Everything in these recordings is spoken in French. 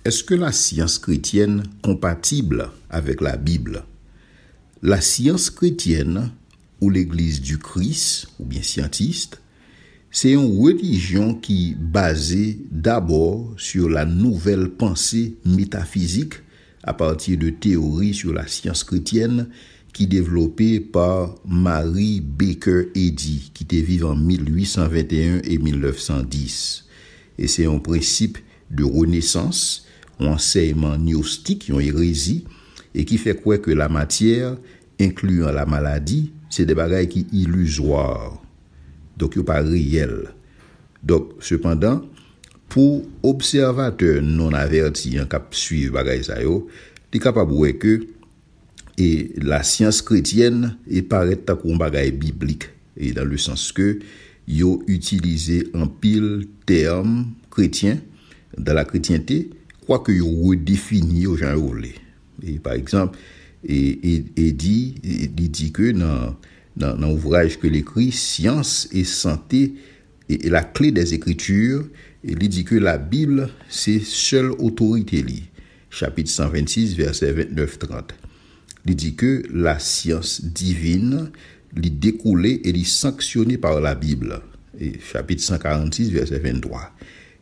Est-ce que la science chrétienne compatible avec la Bible? La science chrétienne ou l'Église du Christ, ou bien scientiste, c'est une religion qui basée d'abord sur la nouvelle pensée métaphysique à partir de théories sur la science chrétienne qui développée par Mary Baker Eddy, qui était vivant en 1821 et 1910. Et c'est un principe de renaissance, un enseignement gnostique, une hérésie, et qui fait croire que la matière, incluant la maladie, c'est des bagailles qui illusoires. Donc, il n'est pas réel. Donc, cependant, pour observateurs non avertis, qui suivent bagailles ça, il est capable de voir que et la science chrétienne est paraît comme un bagaille biblique, et dans le sens que yo utilisé en pile termes chrétiens dans la chrétienté, quoi que yo redéfini au genre voulé. Et par exemple, il dit que dans l'ouvrage que l'écrit Science et santé et la clé des Écritures, il dit que la Bible c'est seule autorité chapitre 126 verset 29-30. Il dit que la science divine est découlée et est sanctionnée par la Bible. Et chapitre 146, verset 23.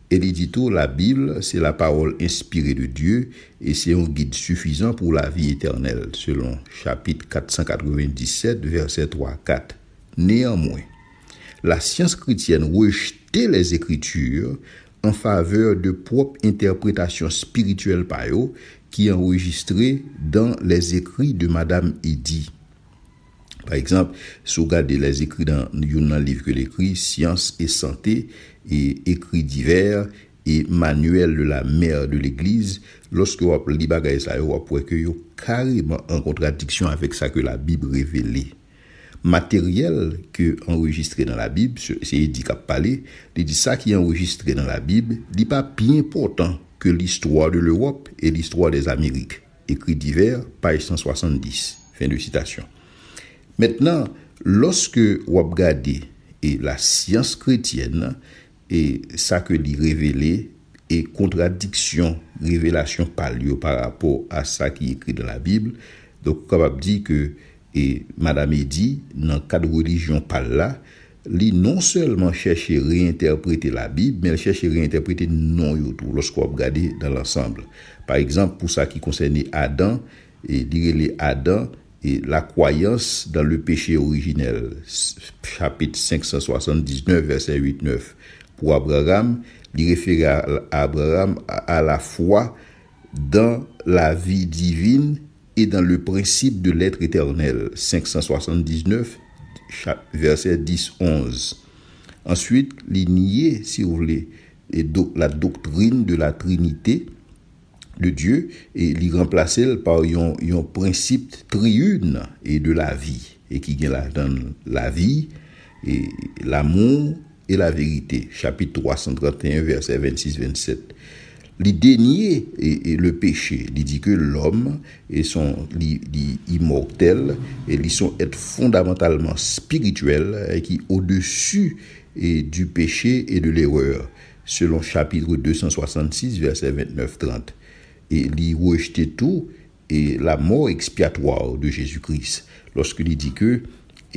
Et il dit tout, la Bible, c'est la parole inspirée de Dieu et c'est un guide suffisant pour la vie éternelle, selon chapitre 497, verset 3-4. Néanmoins, la science chrétienne rejetait les Écritures en faveur de propres interprétations spirituelles par eux, qui est enregistré dans les écrits de Madame Eddy. Par exemple, si vous regardez les écrits dans un livre que l'écrit Science et santé et écrits divers et manuel de la mère de l'Église, lorsque vous appelez les bagages ça, vous pouvez que vous carrément en contradiction avec ça que la Bible révélait. Matériel que enregistré dans la Bible, c'est Eddy qui a parlé, il dit ça qui est enregistré dans la Bible, n'est pas bien important que l'histoire de l'Europe et l'histoire des Amériques. Écrit divers, page 170. Fin de citation. Maintenant, lorsque vous regardez et la science chrétienne et ça que l'y révélé et contradiction, révélation par rapport à ça qui est écrit dans la Bible, donc vous capable dire que et Madame Eddy, dans le cadre de religion par là, li non seulement cherche à réinterpréter la Bible, mais elle cherche à réinterpréter non tout lorsqu'on regarde dans l'ensemble. Par exemple, pour ça qui concerne Adam, et dire les Adam et la croyance dans le péché originel, chapitre 579, verset 8-9. Pour Abraham, il réfère à Abraham à la foi dans la vie divine et dans le principe de l'être éternel, 579, verset 10-11. Ensuite, il nier, si vous voulez, la doctrine de la Trinité de Dieu et il remplacer par un principe triune et de la vie et qui vient dans la vie et l'amour et la vérité, chapitre 331, verset 26-27. Il dénie et le péché. Il dit que l'homme est immortel et ils sont être fondamentalement spirituels et qui au-dessus du péché et de l'erreur, selon chapitre 266, verset 29-30. Et il rejetait tout et la mort expiatoire de Jésus-Christ lorsqu'il dit que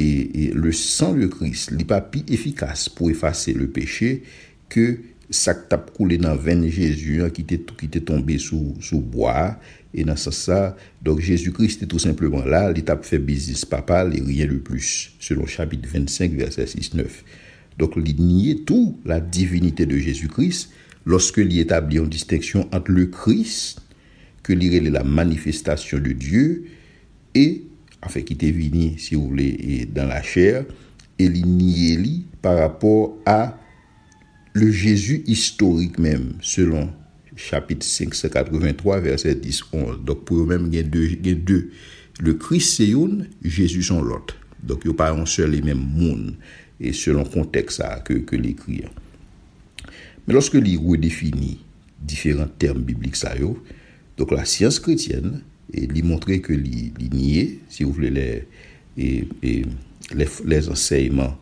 et le sang de Christ n'est pas plus efficace pour effacer le péché que ça qui t'a coulé dans la veine Jésus qui était tombé sous bois et dans ça donc Jésus-Christ est tout simplement là, il t'a fait business papa et rien de plus, selon chapitre 25 verset 6-9. Donc il niait tout la divinité de Jésus-Christ lorsqu'il établit une distinction entre le Christ que l'il est la manifestation de Dieu et enfin qui était venu si vous voulez dans la chair et il niait par rapport à le Jésus historique même, selon chapitre 583, verset 10-11. Donc, pour eux-mêmes, il y a deux. Le Christ, c'est une, Jésus, sont l'autre. Donc, il n'y a pas un seul et même monde, et selon le contexte que l'écrit. Mais lorsque l'il redéfinit différents termes bibliques, donc la science chrétienne, et lui montrer que l'il niait, si vous voulez, les enseignements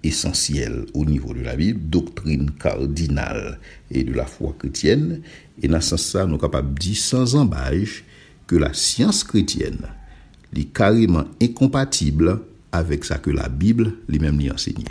essentielle au niveau de la Bible, doctrine cardinale et de la foi chrétienne. Et dans ce sens, nous sommes capables de dire sans embâche que la science chrétienne est carrément incompatible avec ce que la Bible lui-même lui enseigne.